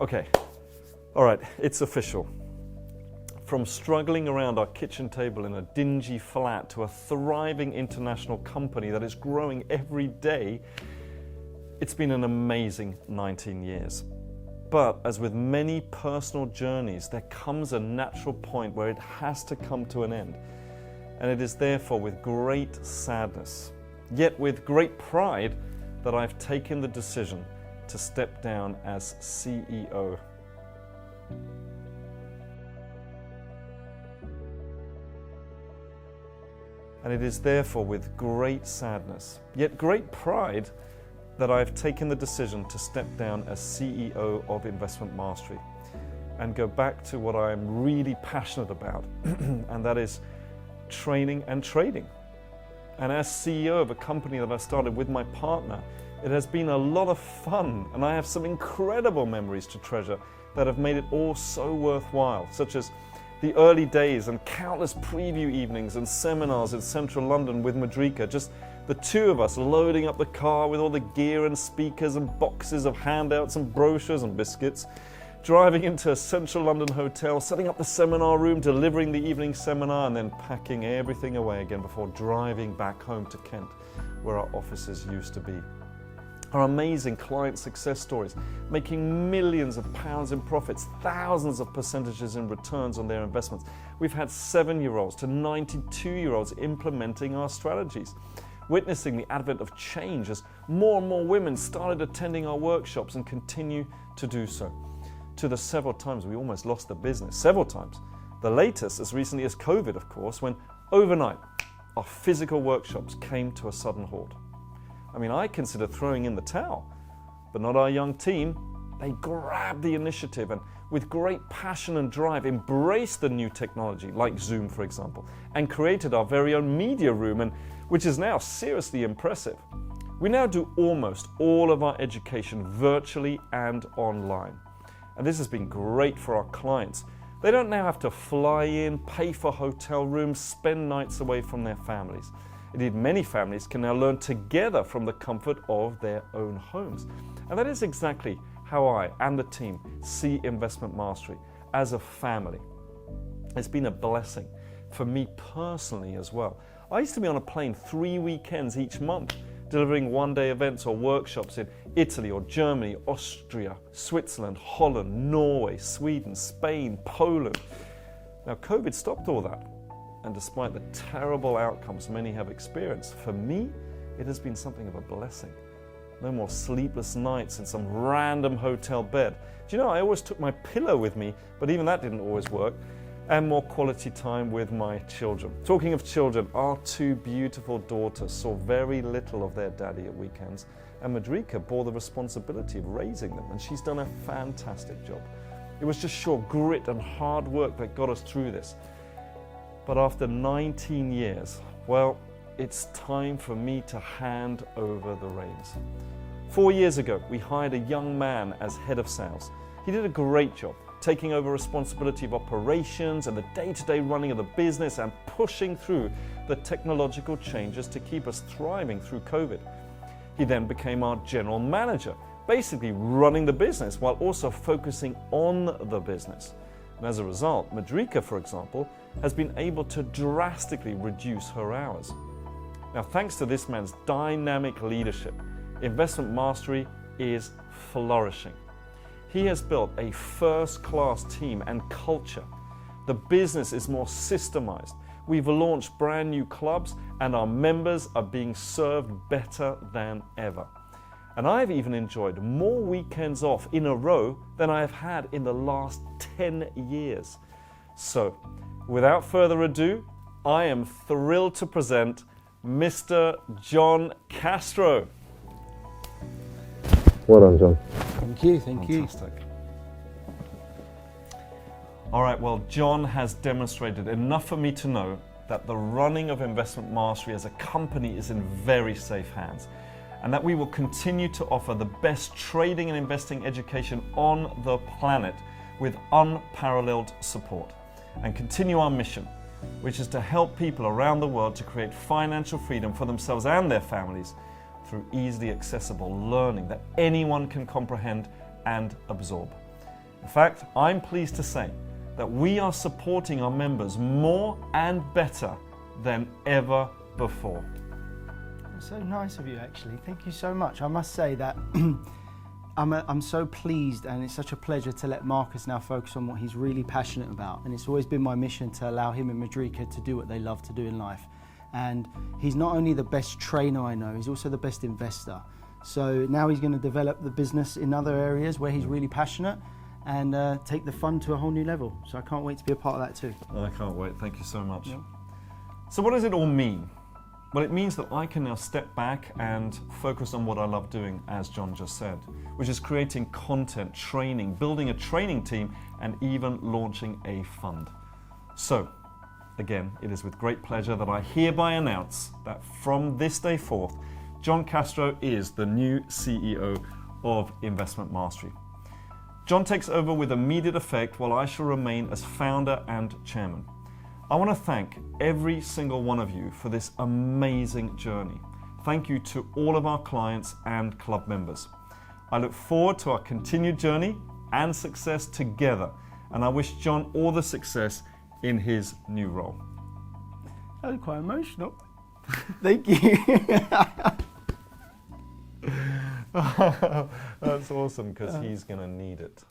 Okay, all right, it's official. From struggling around our kitchen table in a dingy flat to a thriving international company that is growing every day, it's been an amazing 19 years. But as with many personal journeys, there comes a natural point where it has to come to an end. And it is therefore with great sadness, yet with great pride, that I've taken the decision to step down as CEO. And it is therefore with great sadness, yet great pride, that I've taken the decision to step down as CEO of Investment Mastery and go back to what I'm really passionate about, and that is training and trading. And as CEO of a company that I started with my partner, it has been a lot of fun, and I have some incredible memories to treasure that have made it all so worthwhile, such as the early days and countless preview evenings and seminars in central London with Madrika, just the two of us loading up the car with all the gear and speakers and boxes of handouts and brochures and biscuits, driving into a central London hotel, setting up the seminar room, delivering the evening seminar, and then packing everything away again before driving back home to Kent, where our offices used to be. Our amazing client success stories, making millions of pounds in profits, thousands of percentages in returns on their investments. We've had 7-year-olds to 92-year-olds implementing our strategies, witnessing the advent of change as more and more women started attending our workshops and continue to do so. To the several times we almost lost the business, several times. The latest as recently as COVID, of course, when overnight our physical workshops came to a sudden halt. I mean, I consider throwing in the towel, but not our young team. They grabbed the initiative and with great passion and drive embraced the new technology, like Zoom, for example, and created our very own media room, and which is now seriously impressive. We now do almost all of our education virtually and online. And this has been great for our clients. They don't now have to fly in, pay for hotel rooms, spend nights away from their families. Indeed, many families can now learn together from the comfort of their own homes. And that is exactly how I and the team see Investment Mastery, as a family. It's been a blessing for me personally as well. I used to be on a plane 3 weekends each month, delivering one-day events or workshops in Italy or Germany, Austria, Switzerland, Holland, Norway, Sweden, Spain, Poland. Now, COVID stopped all that. And despite the terrible outcomes many have experienced, for me, it has been something of a blessing. No more sleepless nights in some random hotel bed. Do you know, I always took my pillow with me, but even that didn't always work. And more quality time with my children. Talking of children, our 2 beautiful daughters saw very little of their daddy at weekends, and Madrika bore the responsibility of raising them, and she's done a fantastic job. It was just sheer grit and hard work that got us through this. But after 19 years, well, it's time for me to hand over the reins. 4 years ago, we hired a young man as head of sales. He did a great job, taking over responsibility of operations and the day-to-day running of the business and pushing through the technological changes to keep us thriving through COVID. He then became our general manager, basically running the business while also focusing on the business. And as a result, Madrika, for example, has been able to drastically reduce her hours. Now, thanks to this man's dynamic leadership, Investment Mastery is flourishing. He has built a first-class team and culture. The business is more systemized. We've launched brand new clubs and our members are being served better than ever. And I've even enjoyed more weekends off in a row than I have had in the last 10 years. So, without further ado, I am thrilled to present Mr. John Castro. Well done, John. Thank you, thank you. Fantastic. All right, well, John has demonstrated enough for me to know that the running of Investment Mastery as a company is in very safe hands, and that we will continue to offer the best trading and investing education on the planet with unparalleled support, and continue our mission, which is to help people around the world to create financial freedom for themselves and their families through easily accessible learning that anyone can comprehend and absorb. In fact, I'm pleased to say that we are supporting our members more and better than ever before. So nice of you, actually. Thank you so much. I must say that I'm so pleased, and it's such a pleasure to let Marcus now focus on what he's really passionate about. And it's always been my mission to allow him and Madrika to do what they love to do in life. And he's not only the best trainer I know, he's also the best investor. So now he's going to develop the business in other areas where he's really passionate and take the fun to a whole new level. So I can't wait to be a part of that too. I can't wait. Thank you so much. Yeah. So what does it all mean? Well, it means that I can now step back and focus on what I love doing, as John just said, which is creating content, training, building a training team, and even launching a fund. So, again, it is with great pleasure that I hereby announce that from this day forth, John Castro is the new CEO of Investment Mastery. John takes over with immediate effect while I shall remain as founder and chairman. I want to thank every single one of you for this amazing journey. Thank you to all of our clients and club members. I look forward to our continued journey and success together, and I wish John all the success in his new role. That was quite emotional. Thank you. That's awesome, because he's going to need it.